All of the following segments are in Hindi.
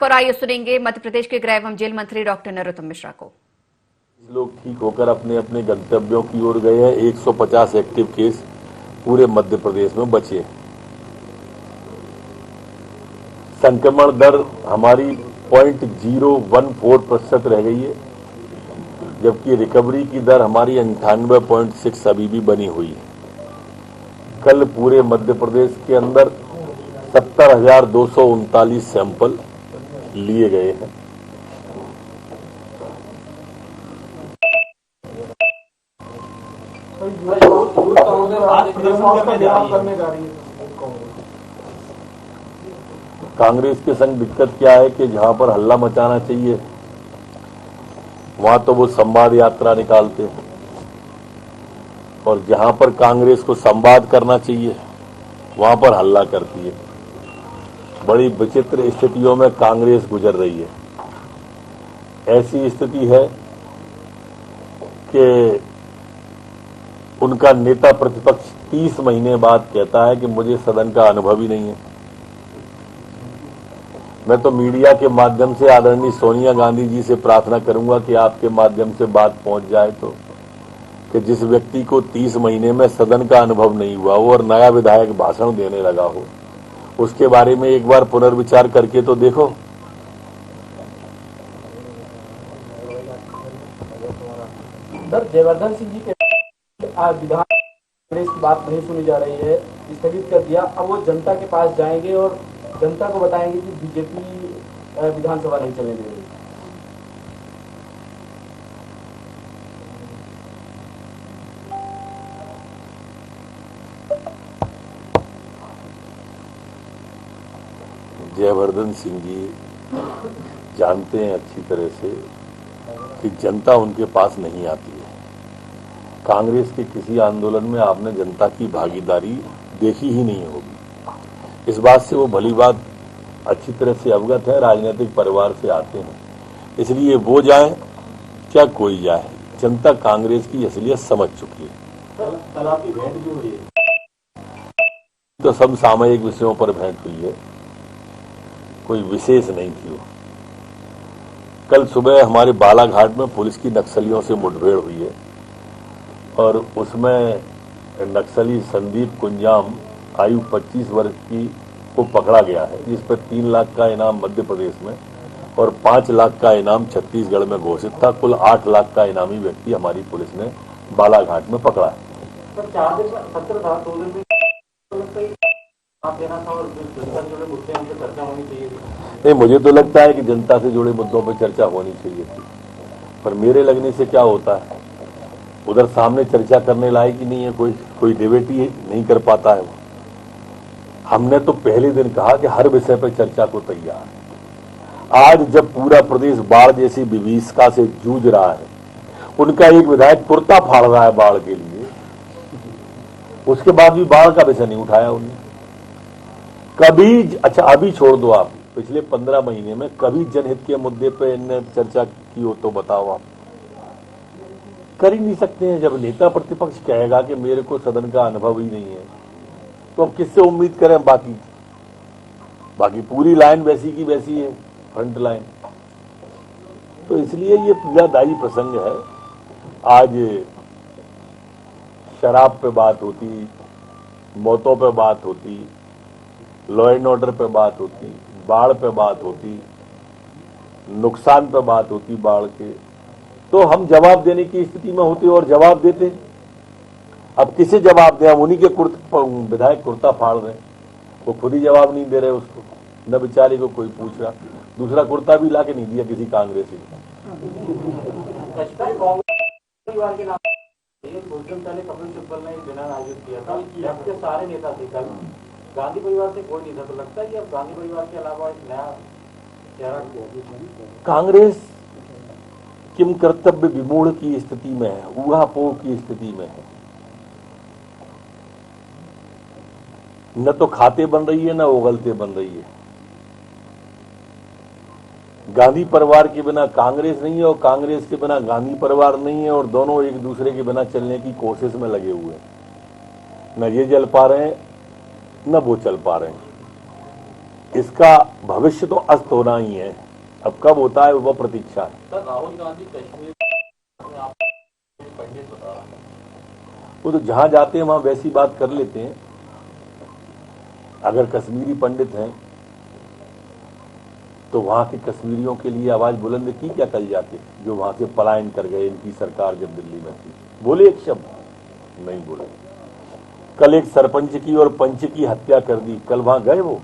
पर आइए सुनेंगे मध्य प्रदेश के गृह एवं जेल मंत्री डॉक्टर नरोत्तम मिश्रा को। लोग ठीक होकर अपने अपने गंतव्यों की ओर गए हैं। 150 एक्टिव केस पूरे मध्य प्रदेश में बचे। संक्रमण दर हमारी 0.014% रह गई है, जबकि रिकवरी की दर हमारी 98.6 अभी भी बनी हुई है। कल पूरे मध्य प्रदेश के अंदर 70,239 सैंपल लिए गए हैं। कांग्रेस के संग दिक्कत क्या है कि जहां पर हल्ला मचाना चाहिए वहां तो वो संवाद यात्रा निकालते हैं, और जहां पर कांग्रेस को संवाद करना चाहिए वहां पर हल्ला करती है। बड़ी विचित्र स्थितियों में कांग्रेस गुजर रही है। ऐसी स्थिति है कि उनका नेता प्रतिपक्ष 30 महीने बाद कहता है कि मुझे सदन का अनुभव ही नहीं है। मैं तो मीडिया के माध्यम से आदरणीय सोनिया गांधी जी से प्रार्थना करूंगा कि आपके माध्यम से बात पहुंच जाए तो, कि जिस व्यक्ति को 30 महीने में सदन का अनुभव नहीं हुआ हो और नया विधायक भाषण देने लगा हो, उसके बारे में एक बार पुनर्विचार करके तो देखो। सर, जयवर्धन सिंह जी के विधान कांग्रेस की बात नहीं सुनी जा रही है, स्थगित कर दिया। अब वो जनता के पास जाएंगे और जनता को बताएंगे कि बीजेपी विधानसभा नहीं चलने देगी। जयवर्धन सिंह जी जानते हैं अच्छी तरह से कि जनता उनके पास नहीं आती है। कांग्रेस के किसी आंदोलन में आपने जनता की भागीदारी देखी ही नहीं होगी। इस बात से वो भली बात अच्छी तरह से अवगत है, राजनीतिक परिवार से आते हैं, इसलिए वो जाए क्या कोई जाए, जनता कांग्रेस की असलियत समझ चुकी है। कल आपकी भेंट भी हुई है तो सब सामयिक विषयों पर भेंट हुई है, कोई विशेष नहीं थी वो। कल सुबह हमारे बालाघाट में पुलिस की नक्सलियों से मुठभेड़ हुई है और उसमें नक्सली संदीप कुंजाम आयु 25 वर्ष की को पकड़ा गया है, जिस पर 3 लाख का इनाम मध्य प्रदेश में और 5 लाख का इनाम छत्तीसगढ़ में घोषित था। कुल 8 लाख का इनामी व्यक्ति हमारी पुलिस ने बालाघाट में पकड़ा है। सर, 4 दिन का सत्र था, 2 दिन में आप देना था और जनता से जुड़े मुद्दे हम पे चर्चा होनी चाहिए थी। नहीं, मुझे तो लगता है कि जनता से जुड़े मुद्दों पर चर्चा होनी चाहिए थी, पर मेरे लगने से क्या होता है, उधर सामने चर्चा करने लायक ही नहीं है, कोई डिबेट ही नहीं कर पाता है वो। हमने तो पहले दिन कहा कि हर विषय पर चर्चा को तैयार है। आज जब पूरा प्रदेश बाढ़ जैसी विभीषिका से जूझ रहा है, उनका एक विधायक कुर्ता फाड़ रहा है बाढ़ के लिए, उसके बाद भी बाढ़ का विषय नहीं उठाया उन्होंने कभी। अच्छा, अभी छोड़ दो आप, पिछले 15 महीने में कभी जनहित के मुद्दे पर इनने चर्चा की हो तो बताओ आप। कर ही नहीं सकते हैं। जब नेता प्रतिपक्ष कहेगा कि मेरे को सदन का अनुभव ही नहीं है, तो अब किससे उम्मीद करें। बाकी पूरी लाइन वैसी की वैसी है, फ्रंट लाइन। तो इसलिए ये पीड़ादायी प्रसंग है। आज शराब पे बात होती, मौतों पे बात होती, लॉ एंड ऑर्डर पे बात होती, बाढ़ पे बात होती, नुकसान पे बात होती बाढ़ के, तो हम जवाब देने की स्थिति में होते और जवाब देते। अब किसे जवाब दें, हम उन्हीं के विधायक कुर्ता फाड़ रहे हैं, वो खुद ही जवाब नहीं दे रहे उसको, न बेचारे को कोई पूछ रहा। दूसरा कुर्ता भी लाके नहीं दिया किसी कांग्रेसी ने। कपिल सिब्बल ने बयान आयोजित किया था, जबकि सारे नेता थे, कल गांधी परिवार से कोई नहीं था। तो लगता है कि अब गांधी परिवार के अलावा एक नया चेहरा कांग्रेस किम कर्तव्य विमूढ़ की स्थिति में है, ऊहापोह की स्थिति में है। न तो खाते बन रही है, न उगलते बन रही है। गांधी परिवार के बिना कांग्रेस नहीं है और कांग्रेस के बिना गांधी परिवार नहीं है, और दोनों एक दूसरे के बिना चलने की कोशिश में लगे हुए हैं। न ये चल पा रहे हैं, न वो चल पा रहे हैं। इसका भविष्य तो अस्त होना ही है। अब कब होता है वह प्रतीक्षा है। सर राहुल गांधी कश्मीर में आप पंडित बता रहा है। वो तो जहां जाते हैं वहां वैसी बात कर लेते हैं। अगर कश्मीरी पंडित हैं तो वहां के कश्मीरियों के लिए आवाज बुलंद की क्या कल जाके, जो वहां से पलायन कर गए इनकी सरकार जब दिल्ली में थी? बोले एक शब्द नहीं बोले। कल एक सरपंच की और पंच की हत्या कर दी, कल वहां गए वो?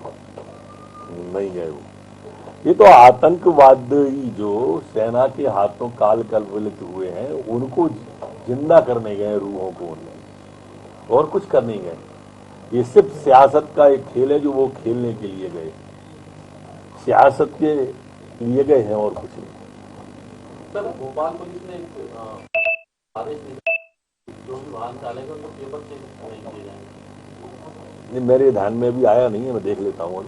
नहीं गए वो। ये तो आतंकवादी जो सेना के हाथों काल कलवलित हुए हैं उनको जिंदा करने गए, रूहों को उनकी, और कुछ करने गए। ये सिर्फ सियासत का एक खेल है जो वो खेलने के लिए गए, सियासत के लिए गए हैं और कुछ नहीं। सर भोपाल पुलिस ने एक आदेश दिया जो भी वाहन चालेगा उनको पेपर चेक नहीं किए जाएंगे। मेरे ध्यान में भी आया नहीं है, मैं देख लेता हूँ।